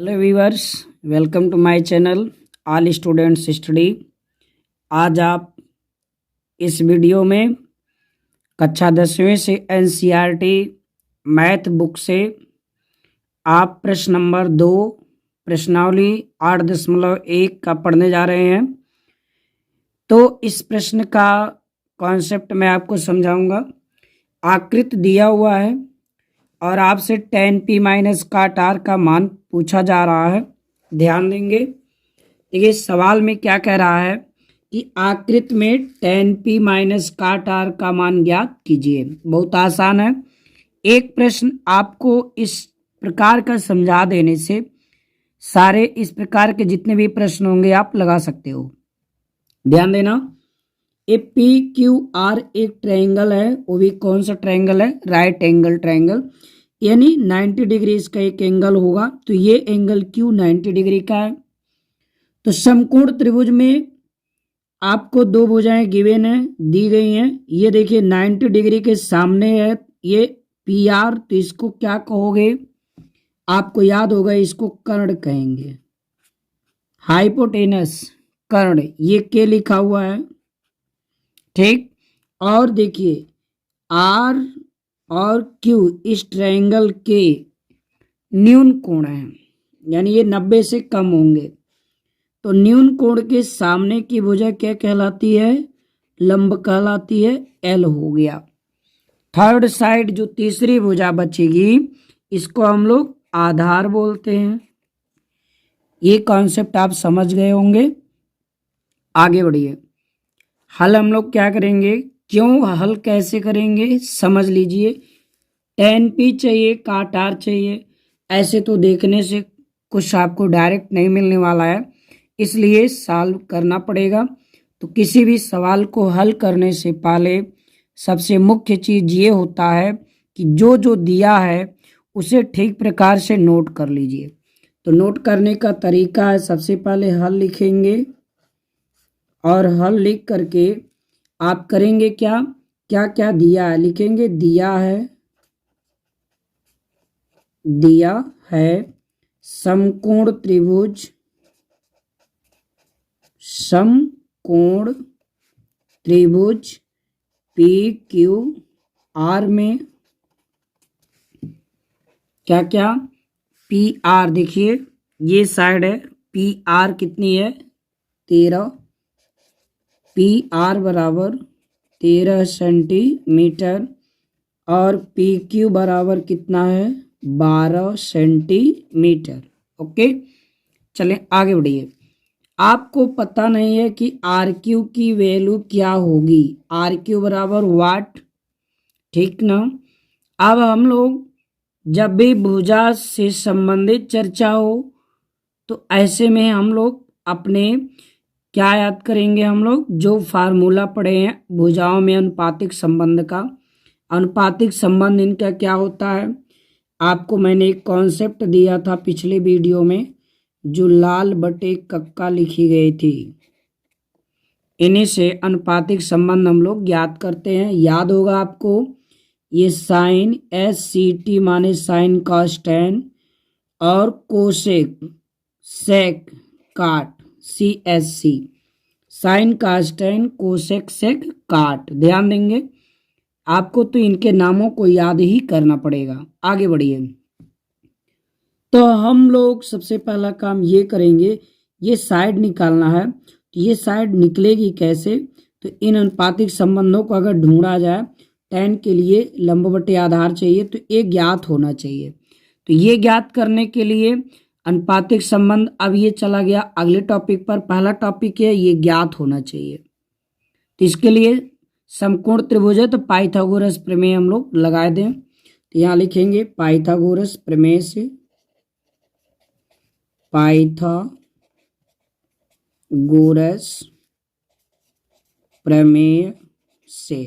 Hello viewers, welcome to my channel all students study. आज आप इस वीडियो में कक्षा 10वीं से एनसीईआरटी मैथ बुक से आप प्रश्न नंबर 2 प्रश्नावली 8.1 का पढ़ने जा रहे हैं। तो इस प्रश्न का कॉन्सेप्ट मैं आपको समझाऊंगा। आकृति दिया हुआ है और आपसे tan p माइनस काट r का मान पूछा जा रहा है। ध्यान देंगे, देखिए सवाल में क्या कह रहा है कि आकृति में tan p माइनस काट r का मान ज्ञात कीजिए। बहुत आसान है। एक प्रश्न आपको इस प्रकार का समझा देने से सारे इस प्रकार के जितने भी प्रश्न होंगे आप लगा सकते हो। ध्यान देना, ए पी क्यू आर एक ट्रायंगल है, वो भी कौन सा ट्रायंगल है? राइट एंगल ट्रायंगल, यानी 90 डिग्री इसका एक एंगल होगा। तो ये एंगल क्यू 90 डिग्री का है। तो समकोण त्रिभुज में आपको दो भुजाएं गिवन है, दी गई हैं। ये देखिए 90 डिग्री के सामने है ये पी आर, तो इसको क्या कहोगे? आपको याद होगा, इसको कर्ण कहेंगे। हाइपोटेनस कर्ण, ये के लिखा हुआ है, ठीक। और देखिए आर और क्यू इस ट्रायंगल के न्यून कोण हैं, यानी ये 90 से कम होंगे। तो न्यून कोण के सामने की भुजा क्या कहलाती है? लंब कहलाती है, एल हो गया। थर्ड साइड जो तीसरी भुजा बचेगी इसको हम लोग आधार बोलते हैं। ये कॉन्सेप्ट आप समझ गए होंगे। आगे बढ़िए, हल हम लोग क्या करेंगे, क्यों हल कैसे करेंगे समझ लीजिए। tan p चाहिए, काट r चाहिए, ऐसे तो देखने से कुछ आपको डायरेक्ट नहीं मिलने वाला है, इसलिए सॉल्व करना पड़ेगा। तो किसी भी सवाल को हल करने से पहले सबसे मुख्य चीज़ ये होता है कि जो जो दिया है उसे ठीक प्रकार से नोट कर लीजिए। तो नोट करने का तरीका है, सबसे पहले हल लिखेंगे और हल लिख करके आप करेंगे क्या क्या क्या दिया है लिखेंगे। दिया है समकोण त्रिभुज पी क्यू आर में क्या क्या पी आर, देखिए ये साइड है, पी आर कितनी है? 13। पी आर बराबर 13 सेंटीमीटर और पी क्यू बराबर कितना है? 12 सेंटीमीटर। ओके, चलें आगे बढ़िए। आपको पता नहीं है कि आर क्यू की वैल्यू क्या होगी। आर क्यू बराबर वाट, ठीक ना। अब हम लोग जब भी भुजा से संबंधित चर्चा हो तो ऐसे में हम लोग अपने क्या याद करेंगे, हम लोग जो फार्मूला पढ़े हैं भुजाओं में अनुपातिक संबंध का। अनुपातिक संबंध इनका क्या होता है? आपको मैंने एक कॉन्सेप्ट दिया था पिछले वीडियो में, जो लाल बटे कक्का लिखी गई थी। इन्हीं से अनुपातिक संबंध हम लोग ज्ञात करते हैं। याद होगा आपको, ये साइन एस सी टी माने साइन कॉस टैन, और cosec sec cot C S C, sine cos tan cosec sec cot. ध्यान देंगे, आपको तो इनके नामों को याद ही करना पड़ेगा। आगे बढ़िए, तो हम लोग सबसे पहला काम ये करेंगे, ये साइड निकालना है। तो ये साइड निकलेगी कैसे? तो इन अनुपातिक संबंधों को अगर ढूंढा जाए, tan के लिए लंब बटे आधार चाहिए, तो ये ज्ञात होना चाहिए। तो ये ज्ञात करने के लिए अनुपातिक संबंध, अब ये चला गया अगले टॉपिक पर। पहला टॉपिक है ये ज्ञात होना चाहिए। तो इसके लिए समकोण त्रिभुज है तो पाइथागोरस प्रमेय हम लोग लगा दें। तो यहाँ लिखेंगे पाइथागोरस प्रमेय से, पाइथागोरस प्रमेय से।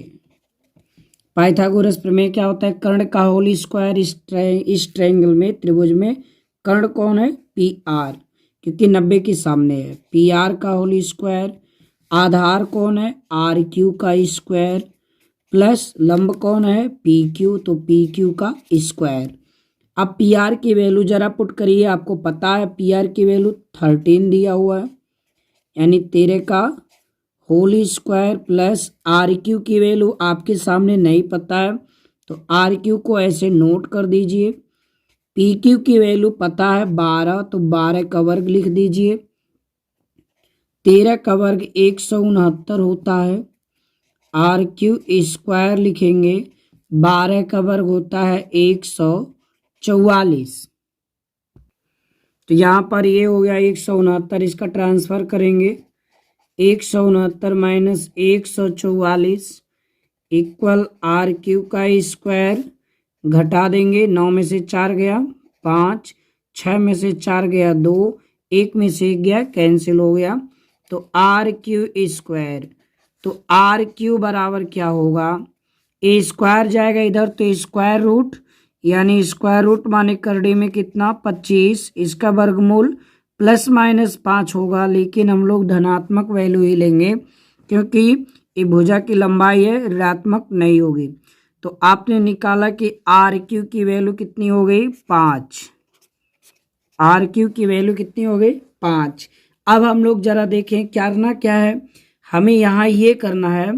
पाइथागोरस प्रमेय क्या होता है? कर्ण का होल स्क्वायर, इस ट्रायंगल में त्रिभुज में कर्ण कौन है? पी आर, क्योंकि 90 के सामने है। पी आर का होल स्क्वायर, आधार कौन है? आर क्यू का स्क्वायर, प्लस लंब कौन है? पी क्यू, तो पी क्यू का स्क्वायर। अब पी आर की वैल्यू जरा पुट करिए, आपको पता है पी आर की वैल्यू 13 दिया हुआ है, यानी 13 का whole square plus R Q की वैल्यू आपके सामने नहीं पता है तो आर क्यू को ऐसे नोट कर दीजिए। पी क्यू की वैल्यू पता है 12, तो 12 का वर्ग लिख दीजिए। 13 का वर्ग 169 होता है। आर क्यू स्क्वायर लिखेंगे, 12 का वर्ग होता है 144। तो यहाँ पर ये हो गया 169, इसका ट्रांसफर करेंगे 169 माइनस 144 इक्वल आर क्यू का स्क्वायर, घटा देंगे 9 में से 4 गया 5, 6 में से 4 गया 2, 1 में से 1 गया कैंसिल हो गया, तो आर क्यू स्क्वायर। तो आर क्यू बराबर क्या होगा, ए स्क्वायर जाएगा इधर तो स्क्वायर रूट, यानी स्क्वायर रूट माने करड़े में कितना 25, इसका वर्गमूल प्लस माइनस 5 होगा, लेकिन हम लोग धनात्मक वैल्यू ही लेंगे क्योंकि ये भुजा की लंबाई है, ऋणात्मक नहीं होगी। तो आपने निकाला कि आर क्यू की वैल्यू कितनी हो गई 5, आर क्यू की वैल्यू कितनी हो गई 5। अब हम लोग जरा देखें करना क्या है, हमें यहाँ ये करना है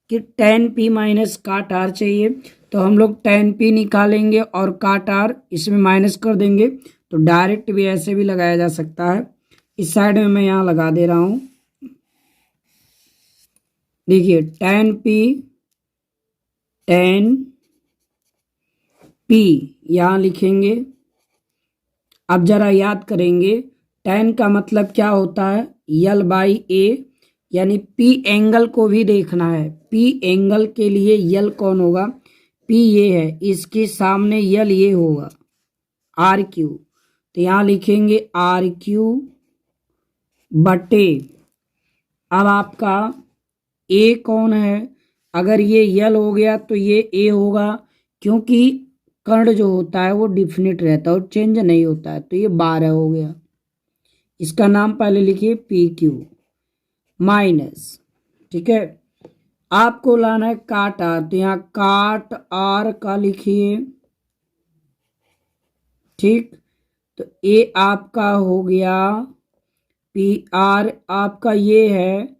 कि tan p माइनस काट r चाहिए, तो हम लोग tan p निकालेंगे और काट r इसमें माइनस कर देंगे, तो डायरेक्ट भी ऐसे भी लगाया जा सकता है। इस साइड में मैं यहाँ लगा दे रहा हूँ, देखिए tan p यहाँ लिखेंगे। अब जरा याद करेंगे tan का मतलब क्या होता है यल बाई ए, यानी पी एंगल को भी देखना है। पी एंगल के लिए यल कौन होगा, पी ये है, इसके सामने यल ये होगा आर क्यू, तो यहाँ लिखेंगे आर क्यू बटे, अब आपका ए कौन है, अगर ये यल हो गया तो ये ए होगा, क्योंकि कर्ण जो होता है वो डिफिनिट रहता है और चेंज नहीं होता है, तो ये 12 हो गया। इसका नाम पहले लिखिए पी क्यू माइनस, ठीक है। आपको लाना है काट आर, तो यहाँ काट आर का लिखिए, ठीक। तो ये आपका हो गया पी आर, आपका ये है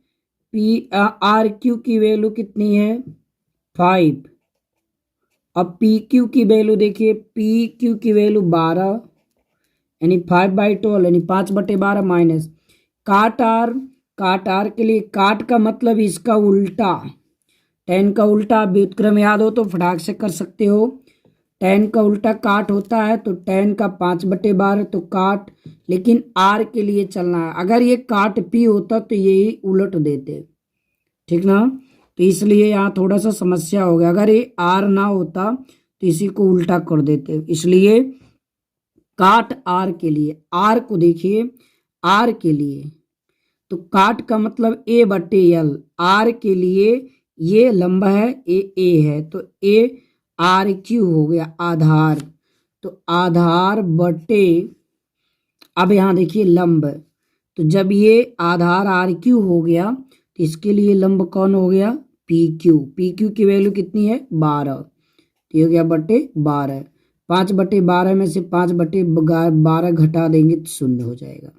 पी आर क्यू की वैल्यू कितनी है 5। अब पी क्यू की वैल्यू देखिए, पी क्यू की वैल्यू 12, यानी 5/12 यानी 5/12 माइनस काट आर, काट आर के लिए काट का मतलब इसका उल्टा, tan का उल्टा व्युत्क्रम याद हो तो फटाक से कर सकते हो, tan का उल्टा काट होता है, तो tan का 5/12 तो काट, लेकिन r के लिए चलना है, अगर ये काट p होता तो यही उलट देते, ठीक ना, तो इसलिए यहाँ थोड़ा सा समस्या हो गया, अगर ये r ना होता तो इसी को उल्टा कर देते, इसलिए काट r के लिए, r को देखिए r के लिए, तो काट का मतलब a बटे यल, r के लिए ये लंबा है ए है, तो ए आर क्यू हो गया आधार, तो आधार बटे, अब यहाँ देखिए लंब, तो जब ये आधार आर क्यू हो गया तो इसके लिए लंब कौन हो गया पी क्यू, पी क्यू की वैल्यू कितनी है 12, तो ये हो गया बटे 12, 5/12 में से 5/12 घटा देंगे तो 0 हो जाएगा।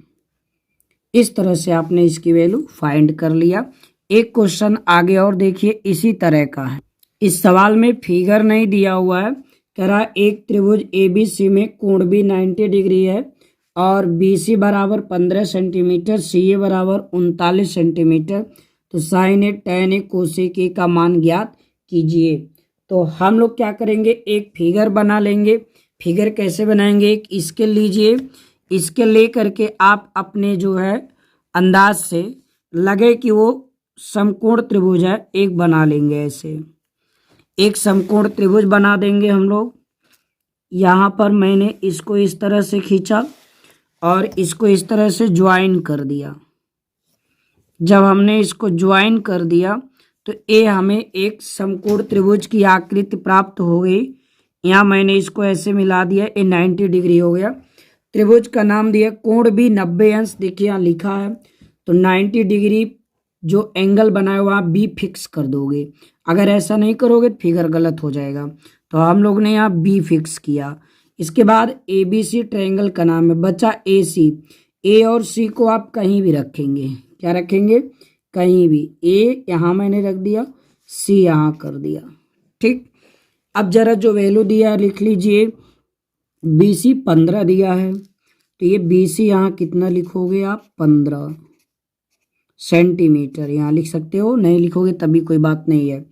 इस तरह से आपने इसकी वैल्यू फाइंड कर लिया। एक क्वेश्चन आगे और देखिए इसी तरह का है, इस सवाल में फिगर नहीं दिया हुआ है, कह रहा एक त्रिभुज ABC में कोण भी 90 डिग्री है और BC बराबर 15 सेंटीमीटर, CA बराबर 39 सेंटीमीटर, तो sine A tan A cosec A का मान ज्ञात कीजिए। तो हम लोग क्या करेंगे, एक फिगर बना लेंगे। फिगर कैसे बनाएंगे, एक स्केल लीजिए, स्केल ले करके आप अपने जो है अंदाज से लगे कि वो समकोण त्रिभुज है, एक बना लेंगे, ऐसे एक समकोण त्रिभुज बना देंगे हम लोग। यहाँ पर मैंने इसको इस तरह से खींचा और इसको इस तरह से ज्वाइन कर दिया। जब हमने इसको ज्वाइन कर दिया तो ये हमें एक समकोण त्रिभुज की आकृति प्राप्त हो गई। यहाँ मैंने इसको ऐसे मिला दिया, ये 90 डिग्री हो गया। त्रिभुज का नाम दिया कोण भी 90 अंश, देखिए यहाँ लिखा है, तो 90 डिग्री जो एंगल बनाया हुआ बी फिक्स कर दोगे, अगर ऐसा नहीं करोगे तो फिगर गलत हो जाएगा। तो हम लोग ने यहाँ बी फिक्स किया, इसके बाद ए बी सी ट्रायंगल का नाम है, बचा ए सी। ए और सी को आप कहीं भी रखेंगे, क्या रखेंगे, कहीं भी। ए यहाँ मैंने रख दिया, सी यहाँ कर दिया, ठीक। अब जरा जो वैल्यू दिया है लिख लीजिए। बी सी 15 दिया है, तो ये बी सी यहाँ कितना लिखोगे आप, 15 सेंटीमीटर यहाँ लिख सकते हो, नहीं लिखोगे तभी कोई बात नहीं है।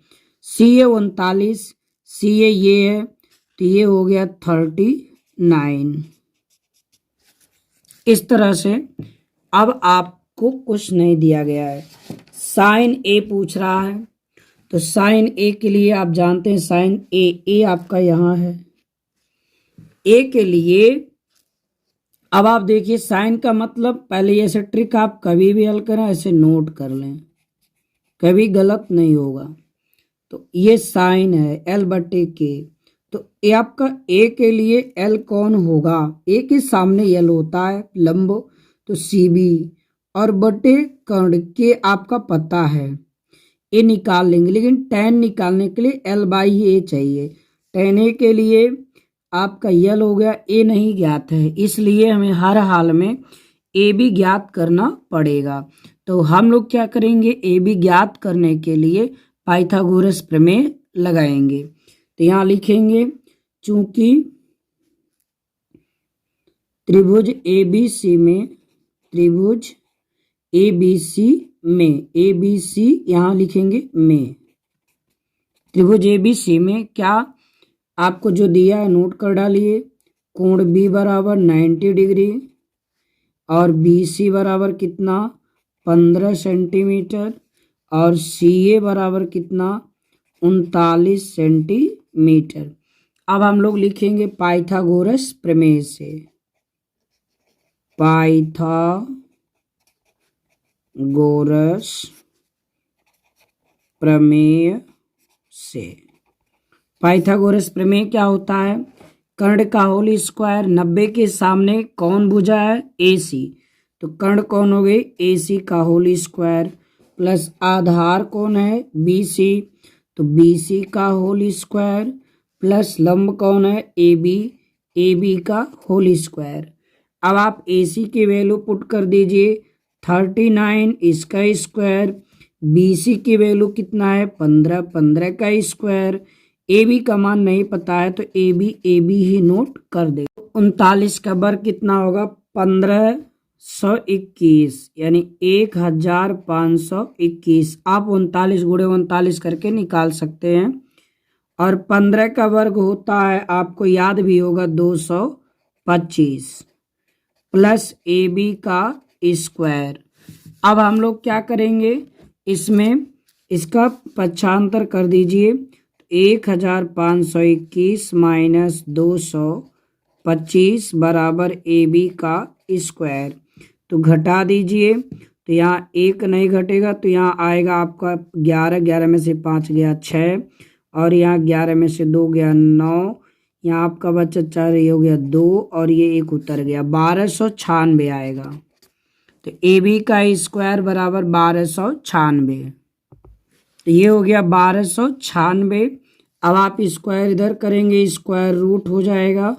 सी है 39, सी है ये है, तो ये हो गया 39। इस तरह से अब आपको कुछ नहीं दिया गया है, साइन ए पूछ रहा है, तो साइन ए के लिए आप जानते हैं साइन ए आपका यहाँ है। ए के लिए अब आप देखिए साइन का मतलब, पहले ऐसे ट्रिक आप कभी भी हल करें ऐसे नोट कर लें, कभी गलत नहीं होगा। तो ये साइन है एल बटे के, तो ये आपका ए के लिए एल कौन होगा, ए के सामने एल होता है लंब, तो सी बी, और बटे कर्ण के आपका पता है, ए निकाल लेंगे, लेकिन tan निकालने के लिए एल बाई ए चाहिए। tan ए के लिए आपका यल हो गया, ए नहीं ज्ञात है, इसलिए हमें हर हाल में ए बी ज्ञात करना पड़ेगा। तो हम लोग क्या करेंगे, ए बी ज्ञात करने के लिए पाइथागोरस प्रमेय लगाएंगे। तो यहाँ लिखेंगे, चूंकि त्रिभुज ए बी सी में, त्रिभुज ए बी सी में, ए बी सी यहाँ लिखेंगे में, त्रिभुज ए बी सी में क्या आपको जो दिया है नोट कर डालिए। कोण बी बराबर 90 डिग्री और बी सी बराबर कितना 15 सेंटीमीटर और सी ए बराबर कितना 39 सेंटीमीटर। अब हम लोग लिखेंगे पाइथागोरस प्रमेय से, पाइथागोरस प्रमेय से। पाइथागोरस प्रमेय क्या होता है, कर्ण का होल स्क्वायर, 90 के सामने कौन भुजा है, ए सी, तो कर्ण कौन हो गई, ए सी का होल स्क्वायर, प्लस आधार कौन है, बी सी, तो बी सी का होल स्क्वायर, प्लस लंब कौन है, ए बी का होल स्क्वायर। अब आप ए सी की वैल्यू पुट कर दीजिए 39, इसका स्क्वायर, बी सी की वैल्यू कितना है 15, 15 का स्क्वायर, ए बी का मान नहीं पता है तो ए बी ही नोट कर दे। 39 का वर्ग कितना होगा 1521, यानी 1521। आप 39 गुणे 39 करके निकाल सकते हैं। और 15 का वर्ग होता है, आपको याद भी होगा 225, प्लस ए बी का स्क्वायर। अब हम लोग क्या करेंगे, इसमें इसका पक्षांतर कर दीजिए, 1521 माइनस 225 बराबर ए बी का स्क्वायर, तो घटा दीजिए, तो यहाँ एक नहीं घटेगा तो यहाँ आएगा आपका 11, 11 में से 5 गया 6, और यहाँ 11 में से 2 गया 9, यहाँ आपका बचा 4, ये हो गया 2 और ये 1 उतर गया, 1296 आएगा। तो ए बी का स्क्वायर बराबर 1296, तो ये हो गया 1296। अब आप स्क्वायर इधर करेंगे, स्क्वायर रूट हो जाएगा,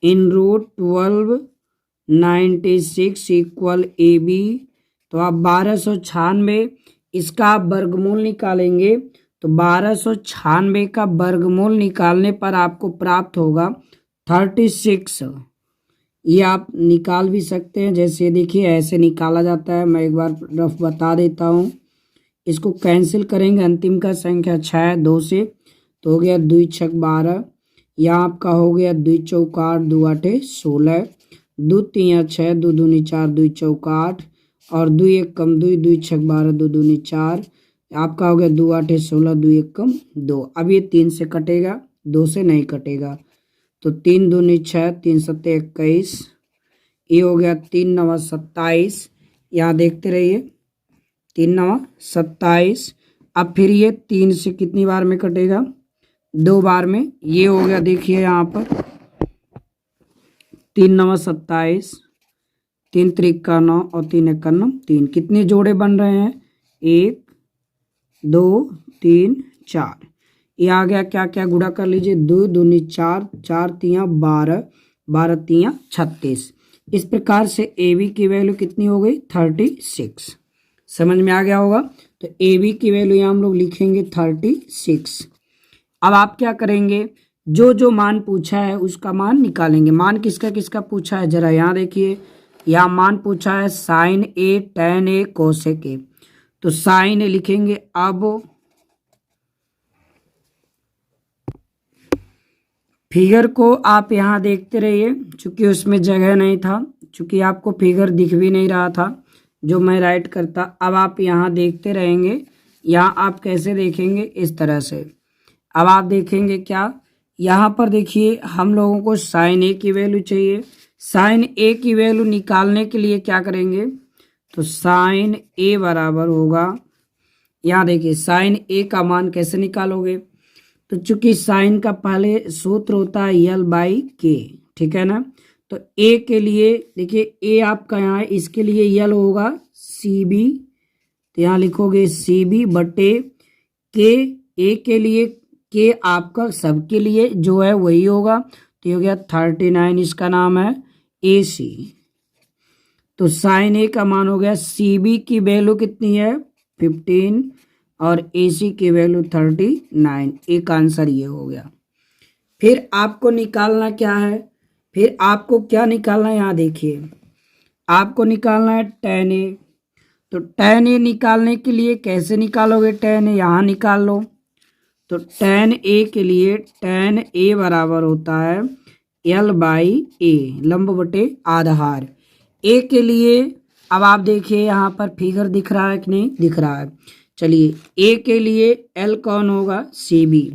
इन रूट 1296 इक्वल ए बी, तो आप 1296 इसका आप वर्गमूल निकालेंगे, तो 1296 का वर्गमूल निकालने पर आपको प्राप्त होगा 36। ये आप निकाल भी सकते हैं, जैसे देखिए ऐसे निकाला जाता है, मैं एक बार रफ बता देता हूँ। इसको कैंसिल करेंगे, अंतिम का संख्या 6 है 2 से, तो हो गया 2 छक 12, यहाँ आपका हो गया 2 चौका 8, 2 आठे 16, 2 तीन 6, 2 दूनी 4, 2 चौका 8 और 2 एक कम 2, 2 छक 12, 2 दूनी 4, आपका हो गया 2 आठे 16, 2 एक कम 2। अब ये 3 से कटेगा, 2 से नहीं कटेगा, तो 3 दूनी 6, 3 सत्ते 21, ये हो गया 3 नवा 27, यहाँ देखते रहिए 3 नवा 27। अब फिर ये 3 से कितनी बार में कटेगा, 2 बार में, ये हो गया देखिए यहाँ पर 3 नवा 27, 3 त्रिका 9 और 3 एका 9, 3 कितने जोड़े बन रहे हैं, 1 2 3 4। ये आ गया, क्या क्या गुणा कर लीजिए, 2 दूनी 4, 4 तिया 12, 12 तियां 36। इस प्रकार से ए बी की वैल्यू कितनी हो गई 36। समझ में आ गया होगा। तो ए बी की वैल्यू यहाँ हम लोग लिखेंगे 36। अब आप क्या करेंगे, जो जो मान पूछा है उसका मान निकालेंगे। मान किसका किसका पूछा है जरा यहाँ देखिए। यहाँ मान पूछा है sine A, tan A, cosec A. तो साइन ए लिखेंगे। अब फिगर को आप यहाँ देखते रहिए, चूंकि उसमें जगह नहीं था, चूंकि आपको फिगर दिख भी नहीं रहा था जो मैं राइट करता। अब आप यहाँ देखते रहेंगे। यहाँ आप कैसे देखेंगे, इस तरह से। अब आप देखेंगे क्या, यहाँ पर देखिए हम लोगों को साइन ए की वैल्यू चाहिए। साइन ए की वैल्यू निकालने के लिए क्या करेंगे, तो साइन ए बराबर होगा, यहाँ देखिए साइन ए का मान कैसे निकालोगे, तो चूंकि साइन का पहले सूत्र होता है यल बाई के, ठीक है ना। तो ए के लिए देखिए, ए आपका यहाँ है, इसके लिए यल होगा सी बी, तो यहाँ लिखोगे सी बी बटे के। ए के लिए के आपका सबके लिए जो है वही होगा, तो ये हो गया 39, इसका नाम है ए सी। तो साइन ए का मान हो गया, सी बी की वैल्यू कितनी है 15 और ए सी की वैल्यू 39। एक आंसर ये हो गया। फिर आपको निकालना क्या है, फिर आपको क्या निकालना है, यहाँ देखिए आपको निकालना है टेन ए। तो टेन ए निकालने के लिए कैसे निकालोगे, टेन ए यहाँ निकाल लो। तो टेन ए के लिए टेन ए बराबर होता है एल बाई ए, लंब बटे आधार। ए के लिए अब आप देखिए यहाँ पर फिगर दिख रहा है कि नहीं दिख रहा है। चलिए ए के लिए एल कौन होगा, सी बी,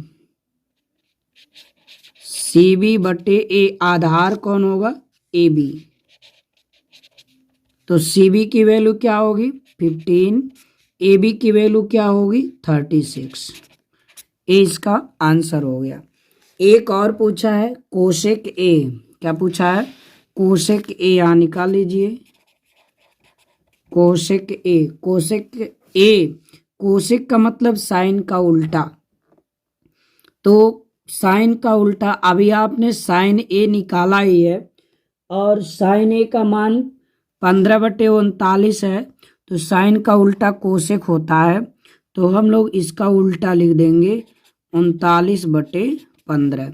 सी बी बटे ए, आधार कौन होगा ए बी। तो सी बी की वैल्यू क्या होगी 15, ए बी की वैल्यू क्या होगी 36। ए इसका आंसर हो गया। एक और पूछा है कोसेक ए, क्या पूछा है कोसेक ए, यहाँ निकाल लीजिए कोसेक ए। कोसेक ए, कोसेक का मतलब साइन का उल्टा। तो साइन का उल्टा, अभी आपने साइन ए निकाला ही है और साइन ए का मान 15/39 है, तो साइन का उल्टा कोसेक होता है। तो हम लोग इसका उल्टा लिख देंगे 39/15।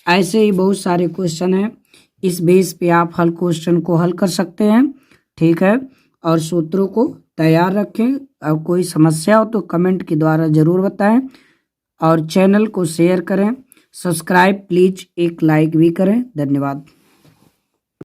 ऐसे ही बहुत सारे क्वेश्चन हैं, इस बेस पे आप हल क्वेश्चन को हल कर सकते हैं, ठीक है। और सूत्रों को तैयार रखें। और कोई समस्या हो तो कमेंट के द्वारा ज़रूर बताएं और चैनल को शेयर करें, सब्सक्राइब प्लीज एक लाइक भी करें। धन्यवाद।